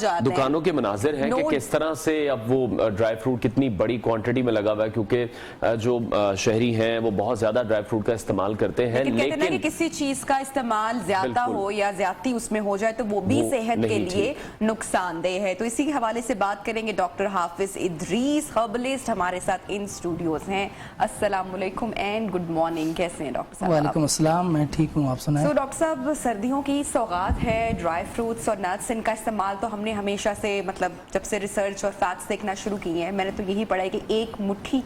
جاتے ہیں. دکانوں کے مناظر ہیں کہ کس طرح سے اب وہ ڈرائی فروٹ کتنی بڑی کوانٹٹی میں لگا ہوا ہے، کیونکہ جو شہری ہیں وہ بہت زیادہ ڈرائی فروٹ کا استعمال کرتے ہیں. لیکن کہتے ہیں کہ کسی چیز کا استعمال زیادہ ہو یا زیادتی اس میں ہو جائے تو وہ بھی صحت کے لیے نقصان دہ ہے. تو اسی کے حوالے سے بات کریں گے. ڈاکٹر حافظ ادریس ہربلسٹ ہمارے ساتھ ان اسٹوڈیوز ہیں. السلام علیکم اینڈ گڈ مارننگ. کیسے ہیں ڈاکٹر صاحب؟ وعلیکم السلام، میں ٹھیک ہوں، آپ سنائیں. ڈاکٹر صاحب، سردیوں کی سوغات ہے ڈرائی فروٹس اور نٹس. ان کا استعمال تو ہم نے ہمیشہ سے مطلب جب سے ریسرچ اور فیکٹس دیکھنا شروع کیے ہیں، میں نے تو یہی پڑھا ہے کہ ایک مٹھی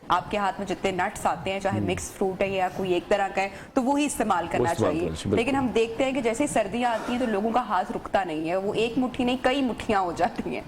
آپ کے ہاتھ میں جتنے نٹس آتے ہیں، چاہے مکس فروٹ ہے یا کوئی ایک طرح کا ہے، تو وہی استعمال کرنا چاہیے. لیکن ہم دیکھتے ہیں کہ جیسے سردیاں آتی ہیں تو لوگوں کا ہاتھ رکتا نہیں ہے، وہ ایک مٹھی نہیں کئی مٹھیاں ہو جاتی ہیں.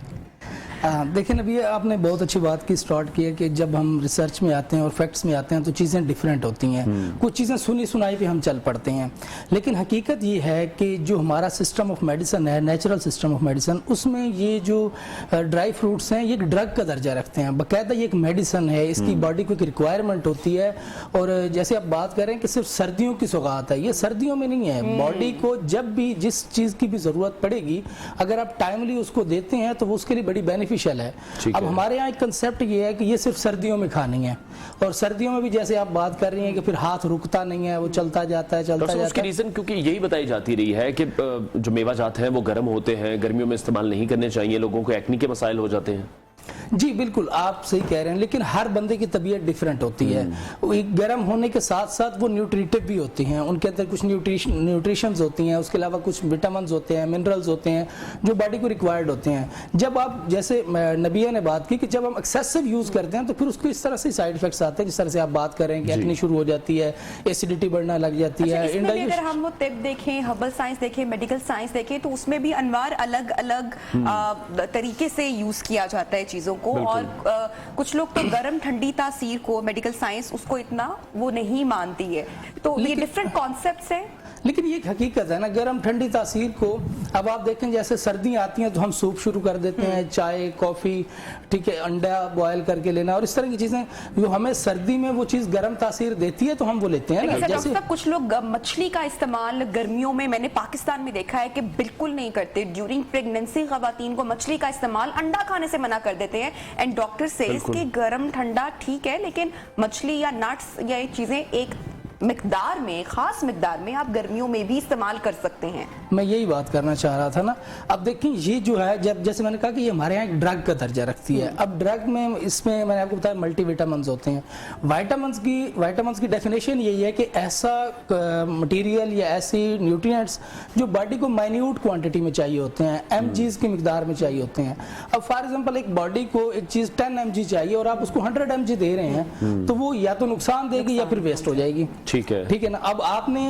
دیکھیں ابھی آپ نے بہت اچھی بات کی اسٹارٹ کی ہے کہ جب ہم ریسرچ میں آتے ہیں اور فیکٹس میں آتے ہیں تو چیزیں ڈیفرنٹ ہوتی ہیں. کچھ چیزیں سنی سنائی پہ ہم چل پڑتے ہیں، لیکن حقیقت یہ ہے کہ جو ہمارا سسٹم آف میڈیسن ہے، نیچرل سسٹم آف میڈیسن، اس میں یہ جو ڈرائی فروٹس ہیں یہ ایک ڈرگ کا درجہ رکھتے ہیں. باقاعدہ یہ ایک میڈیسن ہے، اس کی باڈی کو ایک ریکوائرمنٹ ہوتی ہے. اور جیسے آپ بات کریں کہ صرف سردیوں کی سوغات ہے، یہ سردیوں میں نہیں ہے. باڈی کو جب بھی جس چیز کی بھی ضرورت پڑے گی، اگر آپ ٹائملی اس کو دیتے ہیں تو وہ اس کے لیے بڑی بینیفیشل ہے. اب ہمارے یہاں ایک کنسیپٹ یہ ہے کہ یہ صرف سردیوں میں کھانی ہے، اور سردیوں میں بھی جیسے آپ بات کر رہی ہیں کہ پھر ہاتھ رکتا نہیں ہے، وہ چلتا جاتا ہے چلتا جاتا ہے. اس کی ریزن کیونکہ یہی بتائی جاتی رہی ہے کہ جو میوہ جات ہیں وہ گرم ہوتے ہیں، گرمیوں میں استعمال نہیں کرنے چاہیے، لوگوں کو ایکنی کے مسائل ہو جاتے ہیں. جی بالکل آپ صحیح کہہ رہے ہیں، لیکن ہر بندے کی طبیعت ڈیفرنٹ ہوتی ہے. گرم ہونے کے ساتھ ساتھ وہ نیوٹریٹو بھی ہوتی ہیں، ان کے اندر کچھ نیوٹریشنز ہوتی ہیں، اس کے علاوہ کچھ وٹامنز ہوتے ہیں، منرلز ہوتے ہیں جو باڈی کو ریکوائرڈ ہوتے ہیں. جب آپ جیسے نبیہ نے بات کی کہ جب ہم ایکسیسو یوز کرتے ہیں تو پھر اس کو اس طرح سے سائیڈ افیکٹس آتے ہیں، جس طرح سے آپ بات کر رہے ہیں کہ ایکنی شروع ہو جاتی ہے، ایسیڈیٹی بڑھنا لگ جاتی ہے. اس میں بھی اگر ہم وہ طب دیکھیں، ہربل سائنس دیکھیں، میڈیکل سائنس دیکھیں تو اس میں بھی انوار الگ الگ طریقے سے یوز کیا جاتا ہے چیزوں کو. اور کچھ لوگ تو گرم ٹھنڈی تاثیر کو میڈیکل سائنس اس کو اتنا وہ نہیں مانتی ہے. تو یہ ڈیفرنٹ کانسیپٹس ہیں، لیکن یہ ایک حقیقت ہے نا گرم ٹھنڈی تاثیر کو. اب آپ دیکھیں جیسے سردیاں آتی ہیں تو ہم سوپ شروع کر دیتے ہیں، چائے کافی، ٹھیک ہے، انڈا بوائل کر کے لینا اور اس طرح کی چیزیں جو ہمیں سردی میں وہ چیز گرم تاثیر دیتی ہے تو ہم وہ لیتے ہیں نا. جیسے کچھ لوگ مچھلی کا استعمال گرمیوں میں نے پاکستان میں دیکھا ہے کہ بالکل نہیں کرتے. ڈیورنگ پریگننسی خواتین کو مچھلی کا استعمال انڈا کھانے سے منع کر دیتے ہیں. اینڈ ڈاکٹر سیز کہ گرم ٹھنڈا ٹھیک ہے، لیکن مچھلی یا نٹس یا یہ چیزیں ایک مقدار میں، خاص مقدار میں آپ گرمیوں میں بھی استعمال کر سکتے ہیں. میں یہی بات کرنا چاہ رہا تھا نا. اب دیکھیں یہ جو ہے جب جیسے میں نے کہا کہ یہ ہمارے یہاں ایک ڈرگ کا درجہ رکھتی ہے. اب ڈرگ میں اس میں نے آپ کو بتایا ملٹی وٹامنز ہوتے ہیں. وائٹامنز کی ڈیفینیشن یہی ہے کہ ایسا مٹیریل یا ایسی نیوٹرینٹس جو باڈی کو مائنیوٹ کوانٹٹی میں چاہیے ہوتے ہیں، ایم جیز کی مقدار میں چاہیے ہوتے ہیں. اب فار ایگزامپل ایک باڈی کو ایک چیز 10 ایم جی چاہیے اور آپ اس کو 100 ایم جی دے رہے ہیں تو وہ یا تو نقصان دے گی یا پھر ویسٹ ہو جائے گی. ٹھیک ہے نا. اب آپ نے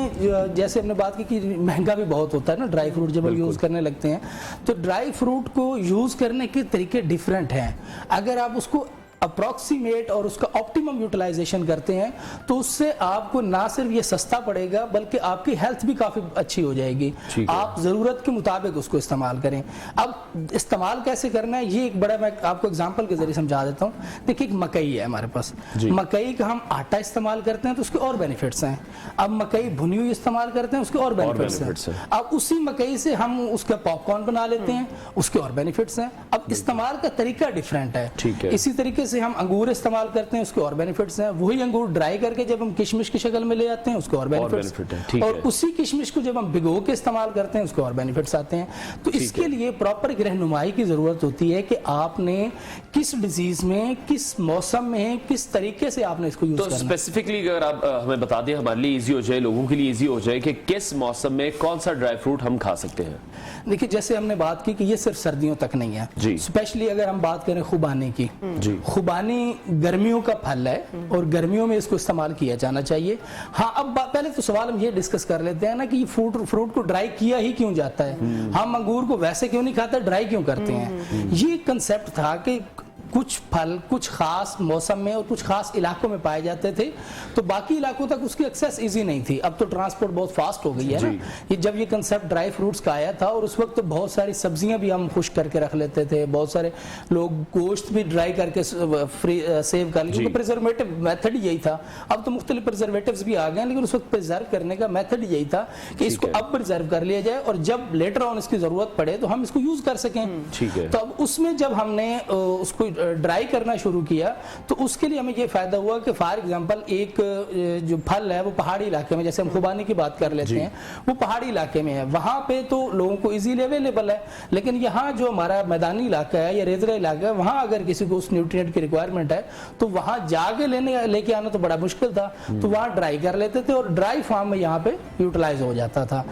جیسے ہم نے بات کی کہ مہنگا بھی بہت ہوتا ہے نا ڈرائی فروٹ جب ہم یوز کرنے لگتے ہیں، تو ڈرائی فروٹ کو یوز کرنے کے طریقے ڈیفرنٹ ہیں. اگر آپ اس کو اپروکسیمیٹ اور اس کا آپٹیمم یوٹیلائزیشن کرتے ہیں تو اس سے آپ کو نہ صرف یہ سستا پڑے گا بلکہ آپ کی ہیلتھ بھی کافی اچھی ہو جائے گی. آپ ضرورت کے مطابق اس کو استعمال کریں. اب استعمال کیسے کرنا ہے یہ ایک بڑا میں آپ کو اگزامپل کے ذریعے سمجھا دیتا ہوں. دیکھیں ایک مکئی ہے ہمارے پاس، مکئی کا ہم آٹا استعمال کرتے ہیں تو اس کے اور بینیفٹس ہیں. اب مکئی بھنی ہوئی استعمال کرتے ہیں اس کے اور بینیفٹس ہیں. اب اسی مکئی سے ہم اس کا پاپ کارن بنا لیتے ہیں، اس کے اور بینیفٹس ہیں. اب استعمال کا طریقہ ڈیفرنٹ ہے. اسی طریقے سے ہم انگور استعمال کرتے ہیں، اس کے اور بینیفٹس ہیں. وہی انگور ڈرائی کر کے جب ہم کشمش کی شکل میں لے آتے ہیں اس کے اور بینیفٹس ہیں. اور اسی کشمش کو جب ہم بھگو کے استعمال کرتے ہیں اس کے اور بینیفٹس آتے ہیں. تو اس کے لیے پراپر ایک رہنمائی کی ضرورت ہوتی ہے کہ آپ نے کس ڈیزیز میں، کس موسم میں، کس طریقے سے آپ نے اس کو یوز کرنا ہے. تو اسپیسیفکلی اگر آپ ہمیں بتا دیں ہمارے لیے ایزی ہو جائے، لوگوں کے لیے ایزی ہو جائے کہ کس موسم میں کون سا ڈرائی فروٹ ہم کھا سکتے ہیں. دیکھیں جیسے ہم نے بات کی کہ یہ صرف سردیوں تک نہیں ہے. اسپیشلی اگر ہم بات کریں خوبانی کی، خوبانی گرمیوں کا پھل ہے اور گرمیوں میں اس کو استعمال کیا جانا چاہیے. ہاں اب پہلے تو سوال ہم یہ ڈسکس کر لیتے ہیں نا کہ یہ فروٹ کو ڈرائی کیا ہی کیوں جاتا ہے. ہم انگور کو ویسے کیوں نہیں کھاتے، ڈرائی کیوں کرتے ہیں. یہ کنسیپٹ تھا کہ कुछ फल कुछ खास मौसम में और कुछ खास इलाकों में पाए जाते थे, तो बाकी इलाकों तक उसकी एक्सेस इजी नहीं थी। अब तो ट्रांसपोर्ट बहुत फास्ट हो गई है ना। ये जब ये कंसेप्ट ड्राई फ्रूट्स का आया था, और उस वक्त तो बहुत सारी सब्जियां भी हम खुश करके रख लेते थे, बहुत सारे लोग गोश्त भी ड्राई करके सेव कर लेते, क्योंकि प्रिजर्वेटिव मेथड यही था। अब तो मुख्तलिफ प्रिजर्वेटिव्स भी आ गए, लेकिन उस वक्त प्रिजर्व करने का मेथड यही था कि इसको अब प्रिजर्व कर लिया जाए, और जब लेटर ऑन इसकी जरूरत पड़े तो हम इसको यूज कर सकें। तो अब उसमें जब हमने उसको ड्राई करना शुरू किया, तो उसके लिए हमें ये फायदा हुआ कि फॉर एग्जांपल एक जो फल है वो पहाड़ी इलाके में, जैसे हम खुबानी की बात कर लेते हैं, वो पहाड़ी इलाके में है, वहां पे तो लोगों को इजीली अवेलेबल है। लेकिन यहाँ जो हमारा मैदानी इलाका है या रेतला इलाका है, वहां अगर किसी को उस न्यूट्रिएंट की रिक्वायरमेंट है तो वहां जाके लेके आना तो बड़ा मुश्किल था, तो वहां ड्राई कर लेते थे और ड्राई फार्म में यहाँ पे यूटिलाइज हो जाता था।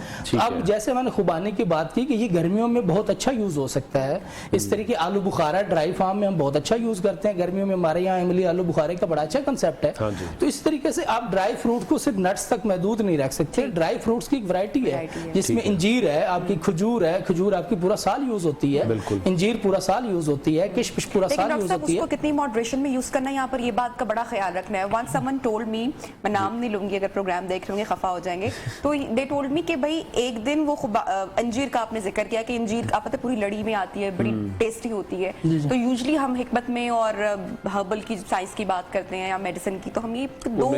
अब जैसे मैंने खुबानी की बात की कि ये गर्मियों में बहुत अच्छा यूज हो सकता है, इस तरीके आलू बुखारा ड्राई फार्म में हम बहुत अच्छा यूज करते हैं गर्मियों में, हमारे यहाँ इमली आलू बुखारे का बड़ा अच्छा कंसेप्ट है। तो इस तरीके से आप ड्राई फ्रूट को सिर्फ नट्स तक महदूद नहीं रख सकते, ड्राई फ्रूट्स की एक वैरायटी है जिसमें इंजीर है, आपकी खजूर है, खजूर आपकी पूरा साल यूज होती है, इंजीर पूरा साल यूज होती है, किशमिश पूरा साल यूज होती है। कितनी मॉडरेशन में यूज करना है, यहाँ पर ये बात का बड़ा ख्याल रखना है। Once someone told me, मैं नाम नहीं लूंगी, अगर प्रोग्राम देख रहे होंगे खफा हो जाएंगे, तो दे टोल्ड मी कि भाई एक दिन वो अंजीर का आपने जिक्र किया कि अंजीर आप पता पूरी लड़ी में आती है, बड़ी टेस्टी होती है। तो यूजुअली हम हिकमत में और हर्बल की साइंस की बात करते हैं या मेडिसिन की, तो हम ये दो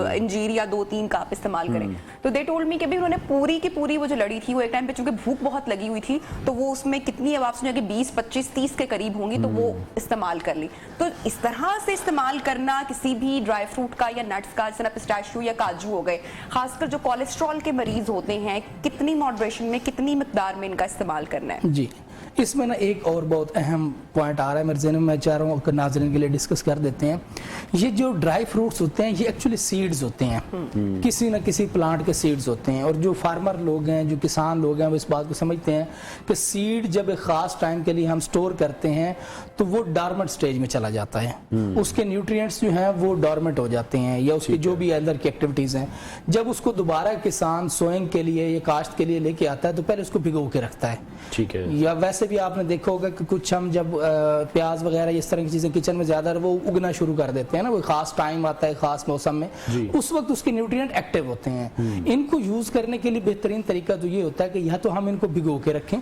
अंजीर या 2-3 का आप इस्तेमाल करें। तो दे टोल्ड मी कि भाई उन्होंने पूरी की पूरी वो जो लड़ी थी, वो एक टाइम पे चूंकि भूख बहुत लगी हुई थी, तो वो उसमें कितनी अब आप सुनिए 20, 25, 30 के करीब होंगी, तो वो इस्तेमाल कर ली। तो इस तरह से इस्तेमाल करना किसी भी ड्राई फ्रूट का या नट्स का, जैसे पिस्ताशियो या काजू हो गए, खासकर जो कोलेस्ट्रॉल के मरीज होते हैं, कितनी मॉडरेशन में, कितनी मिकदार में इनका इस्तेमाल करना है? जी, इसमें ना एक और बहुत अहम पॉइंट आ रहा है मेरे ज़हन में, मैं चाह रहा हूँ कि नाज़रीन के लिए डिस्कस कर देते हैं। ये जो ड्राई फ्रूट्स होते हैं ये एक्चुअली सीड्स होते हैं, किसी न किसी प्लांट के सीड्स होते हैं, और जो फार्मर लोग हैं, जो किसान लोग हैं, वो इस बात को समझते हैं कि सीड जब एक ख़ास टाइम के लिए हम स्टोर करते हैं तो वो डॉर्मेंट स्टेज में चला जाता है, उसके न्यूट्रिएंट्स जो हैं वो डॉर्मेंट हो जाते हैं, या उसकी जो भी अंदर की एक्टिविटीज़ हैं, जब उसको दोबारा किसान सोइंग के लिए या काश्त के लिए लेके आता है तो पहले उसको भिगो के रखता है। ठीक है। या वैसे भी आपने देखा होगा कि कुछ हम जब प्याज वगैरह इस तरह की चीजें किचन में ज्यादा वो उगना शुरू कर देते हैं ना, वो खास टाइम आता है खास मौसम में, उस वक्त उसके न्यूट्रिएंट एक्टिव होते हैं। इनको यूज करने के लिए बेहतरीन तरीका तो ये होता है कि या तो हम इनको भिगो के रखें,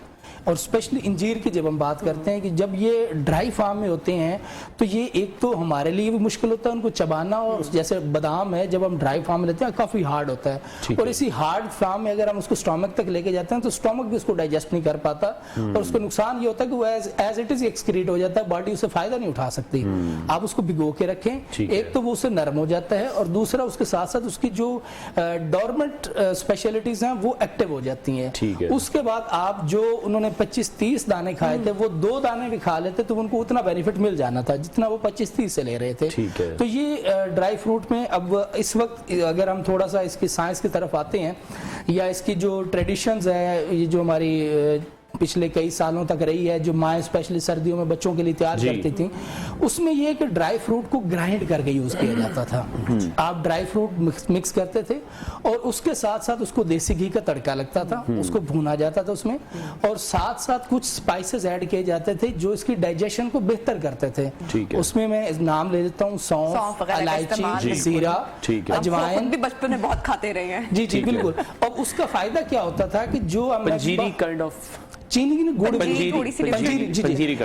और स्पेशली इंजीर की जब हम बात करते हैं कि जब ये ड्राई फार्म में होते हैं तो ये एक तो हमारे लिए भी मुश्किल होता है उनको चबाना, और जैसे बादाम है जब हम ड्राई फार्म में लेते हैं काफी हार्ड होता है, और इसी हार्ड फार्म में अगर हम उसको स्टोमक तक लेके जाते हैं तो स्टोमक भी उसको डाइजेस्ट नहीं कर पाता, और उसको नुकसान ये होता है कि वो एज इट इज एक्सक्रीट हो जाता है, बॉडी उससे फायदा नहीं उठा सकती। आप उसको भिगो के रखें, एक तो वो उससे नरम हो जाता है, और दूसरा उसके साथ साथ उसकी जो डॉर्मेंट स्पेशलिटीज हैं वो एक्टिव हो जाती हैं। उसके बाद आप जो उन्होंने 25-30 दाने खाए थे वो 2 दाने भी खा लेते तो उनको उतना बेनिफिट मिल जाना था जितना वो 25-30 से ले रहे थे। तो ये ड्राई फ्रूट में अब इस वक्त अगर हम थोड़ा सा इसकी साइंस की तरफ आते हैं, या इसकी जो ट्रेडिशंस है, ये जो हमारी पिछले कई सालों तक रही है, जो माएँ स्पेशली सर्दियों में बच्चों के लिए तैयार करती थी, उसमें ये कि ड्राई फ्रूट को ग्राइंड करके यूज किया जाता था। आप ड्राई फ्रूट मिक्स करते थे और उसके साथ साथ उसको देसी घी का तड़का लगता था, उसको भूना जाता था उसमें, और साथ साथ कुछ स्पाइसेस ऐड किए जाते थे जो इसकी डाइजेशन को बेहतर करते थे। उसमें मैं नाम ले लेता हूँ सौंफ, इलायची, जीरा, अजवाइन, भी बचपन में बहुत खाते रहे हैं। जी जी बिल्कुल। और उसका फायदा क्या होता था कि जो पंजीरी काइंड ऑफ चीनी की गुड़,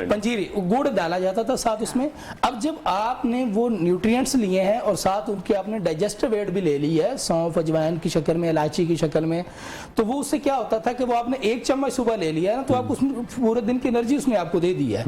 पंजीरी गुड़ डाला जाता था साथ उसमें। अब जब आपने वो न्यूट्रिएंट्स लिए हैं और साथ उनके आपने डाइजेस्टिव एड भी ले ली है, सौंफ अजवाइन की शक्ल में, इलायची की शक्ल में, तो वो उससे क्या होता था कि वो आपने 1 चम्मच सुबह ले लिया है ना, तो आप उसमें पूरे दिन की एनर्जी उसने आपको दे दी है।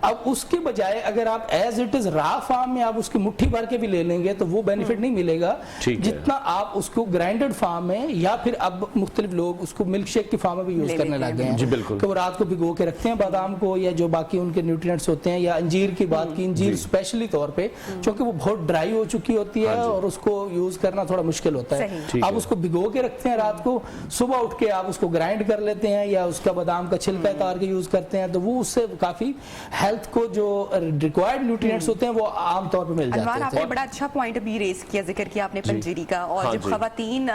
अब उसके बजाय अगर आप एज इट इज रा फॉर्म में आप उसकी मुट्ठी भर के भी ले लेंगे तो वो बेनिफिट नहीं मिलेगा जितना आप उसको ग्राइंडेड फॉर्म में, या फिर अब मुख्तलिफ लोग उसको मिल्क शेक की फॉर्म में भी यूज करने लग गए हैं कि वो रात को भिगो के रखते हैं बादाम को, या जो बाकी उनके न्यूट्रिएंट्स होते हैं, या अंजीर की बात की, अंजीर स्पेशली तौर पे क्योंकि वो बहुत ड्राई हो चुकी होती है और उसको यूज करना थोड़ा मुश्किल होता है। आप उसको भिगो के रखते हैं रात को, सुबह उठ के आप उसको ग्राइंड कर लेते हैं, या उसका बादाम का छिलका उतार के यूज करते हैं, तो वो उससे काफी हेल्थ को जो रिक्वायर्ड न्यूट्रिएंट्स होते हैं वो आमतौर पर मिल जाते हैं। आपने बड़ा अच्छा पॉइंट भी रेज किया, जिक्र किया आपने पंजीरी का, और जब खवातीन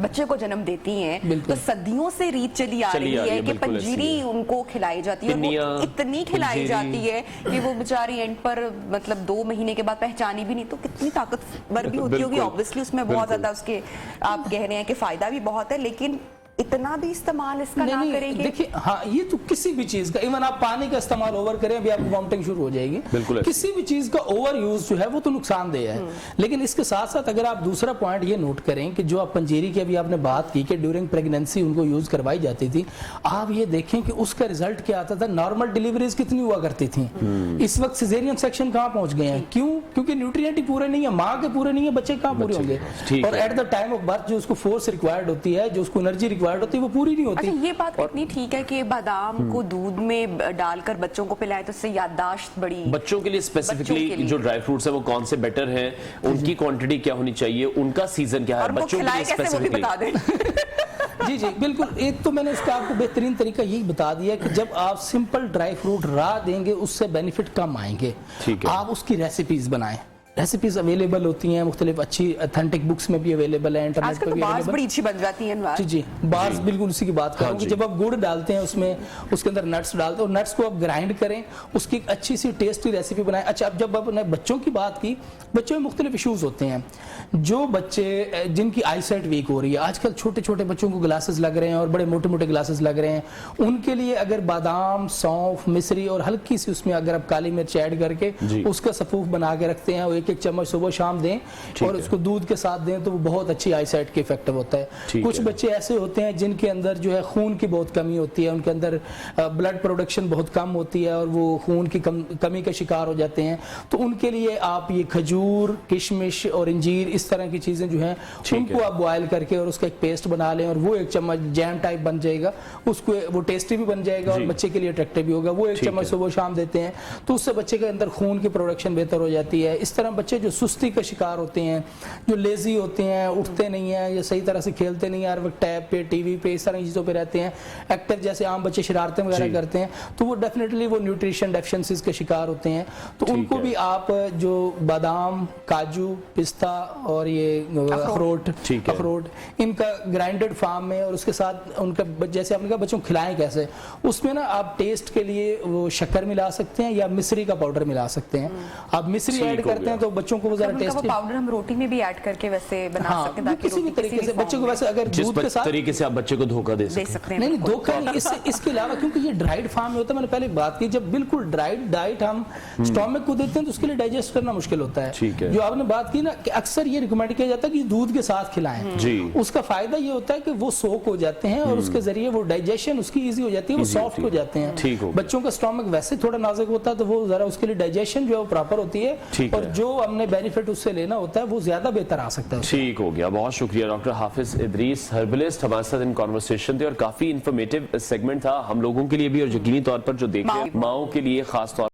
बच्चे को जन्म देती हैं तो सदियों से रीत चली आ रही है कि बिल्कुल ऐसी पंजीरी है। उनको खिलाई जाती है और पिन्नियाँ, वो इतनी खिलाई पंजीरी। जाती है कि वो बेचारी एंड पर मतलब 2 महीने के बाद पहचानी भी नहीं, तो कितनी ताकतवर भी होती होगी। बिल्कुल, ऑब्वियसली उसमें बहुत बिल्कुल। ज्यादा उसके आप कह रहे हैं कि फायदा भी बहुत है, लेकिन इतना भी इस्तेमाल इसका ना करें कि देखिए हाँ, ये तो किसी भी चीज का, इवन आप पानी का इस्तेमाल ओवर करें अभी आपको वॉमिटिंग शुरू हो जाएगी। बिल्कुल ऐसे। किसी भी चीज का ओवर यूज जो है वो तो नुकसानदेह है। लेकिन इसके साथ साथ अगर आप दूसरा पॉइंट ये नोट करें कि जो आप पंजीरी की अभी आपने बात की कि ड्यूरिंग प्रेगनेंसी उनको यूज करवाई जाती थी, आप ये देखें कि उसका रिजल्ट क्या आता था। नॉर्मल डिलीवरीज कितनी हुआ करती थी, इस वक्त सिजेरियन सेक्शन कहाँ पहुंच गए हैं? क्यों? क्योंकि न्यूट्रिएंट ही पूरे नहीं है, माँ के पूरे नहीं है, बच्चे कहाँ पूरे होंगे? ठीक और है। At the time of birth जो उसको फोर्स रिक्वायर्ड होती है, जो उसको एनर्जी रिक्वायर्ड होती है, वो पूरी नहीं होती। अच्छा, ये बात कितनी ठीक है कि बादाम को दूध में डालकर बच्चों को पिलाएं तो इससे याददाश्त बड़ी। बच्चों के लिए बच्चों के स्पेसिफिकली लिए। जो ड्राई फ्रूट्स है वो कौन से बेटर हैं, उनकी क्वांटिटी क्या होनी चाहिए, उनका सीजन क्या है, और वो बच्चों के खिलाए लिए कैसे वो भी स्पेसिफिकली। बता दें। जी जी बिल्कुल। एक तो मैंने इसका आपको बेहतरीन तरीका यही बता दिया कि जब आप सिंपल ड्राई फ्रूट रॉ देंगे उससे बेनिफिट कम आएंगे। ठीक है। आप उसकी रेसिपीज बनाएं, रेसिपीज अवेलेबल होती हैं, मुख्तलिफ अच्छी ऑथेंटिक बुक्स में भी अवेलेबल है, इंटरनेट आजकल पर तो भी बार्स अवेलेबल। बड़ी अच्छी बन जाती हैं अनवार। जी जी, बार्स बिल्कुल उसी की बात कर रहा हूँ कि जी। जब आप गुड़ डालते हैं उसमें, उसके अंदर नट्स डालते हैं और नट्स को आप ग्राइंड करें, उसकी एक अच्छी सी टेस्टी रेसिपी बनाएं। अच्छा, अब जब आपने बच्चों की बात की, बच्चों में मुख्तलिफ इशूज़ होते हैं। जो बच्चे जिनकी आईसाइट वीक हो रही है, आजकल छोटे छोटे बच्चों को ग्लासेस लग रहे हैं और बड़े मोटे मोटे ग्लासेस लग रहे हैं, उनके लिए अगर बादाम, सौंफ, मिश्री और हल्की सी उसमें अगर आप काली मिर्च ऐड करके जी। उसका सफूफ बना के रखते हैं और एक एक चम्मच सुबह शाम दें और उसको दूध के साथ दें, तो वो बहुत अच्छी आईसाइट के इफेक्टिव होता है। ठीक कुछ है। बच्चे ऐसे होते हैं जिनके अंदर जो है खून की बहुत कमी होती है, उनके अंदर ब्लड प्रोडक्शन बहुत कम होती है और वो खून की कमी का शिकार हो जाते हैं, तो उनके लिए आप ये खजूर, किशमिश और इंजीर, इस तरह की चीजें जो हैं उनको आप बॉयल करके और उसका एक पेस्ट बना लें और वो एक चम्मच जैम टाइप बन जाएगा, उसको वो टेस्टी भी बन जाएगा और बच्चे के लिए अट्रैक्टिव भी होगा। वो एक चम्मच सुबह शाम देते हैं तो उससे बच्चे के अंदर खून की प्रोडक्शन बेहतर हो जाती है। इस तरह बच्चे जो सुस्ती का शिकार होते हैं, जो लेजी होते हैं, उठते नहीं हैं या सही तरह से खेलते नहीं हैं, हर वक्त टैब पे, टीवी पे, इस तरह की चीज़ों पे रहते हैं, एक्टिव जैसे आम बच्चे शरारतें वगैरह करते हैं, तो वो डेफिनेटली वो न्यूट्रिशन डेफिशिएंसीज के शिकार होते हैं। तो उनको भी आप जो बादाम, काजू, पिस्ता और ये अखरोट, इनका ग्राइंडेड फॉर्म में और उसके साथ उनका जैसे आपने कहा बच्चों को खिलाएं कैसे, उसमें ना आप टेस्ट के लिए वो शक्कर मिला सकते हैं या मिश्री का पाउडर मिला सकते हैं। आप मिश्री ऐड करते हैं तो बच्चों को वो जरा टेस्ट, पाउडर हम रोटी में भी ऐड करके वैसे बना सकते हैं ताकि किसी भी तरीके से बच्चे को, वैसे अगर दूध के साथ तरीके से आप बच्चे को धोखा दे सकते सकते हैं। नहीं धोखा नहीं, इसके अलावा क्योंकि ये ड्राइड फार्म में होता है, मैंने पहले बात की, जब बिल्कुल ड्राइड डाइट हम स्टोमक को देते हैं तो उसके लिए डाइजेस्ट करना मुश्किल होता है। ठीक है। जो आपने बात की ना कि अक्सर ये रिकमेंड किया जाता है कि दूध के साथ खिलाएं जी। उसका फायदा ये होता है कि वो सोक हो जाते हैं और उसके जरिए वो डाइजेशन उसकी इजी हो जाती है, वो सॉफ्ट हो जाते हैं। बच्चों का स्टोमक वैसे थोड़ा नाजुक होता है तो वो जरा उसके लिए डाइजेशन जो है वो प्रॉपर होती है और जो हमने बेनिफिट उससे लेना होता है वो ज्यादा बेहतर आ सकता है। ठीक हो गया, बहुत शुक्रिया डॉक्टर हाफिज इदरीस, हर्बलिस्ट, हमारे साथ इन कॉन्वर्सेशन थे और काफी इंफॉर्मेटिव सेगमेंट था हम लोगों के लिए भी और यकीनी तौर पर जो देख रहे हैं माओं के लिए खास तौर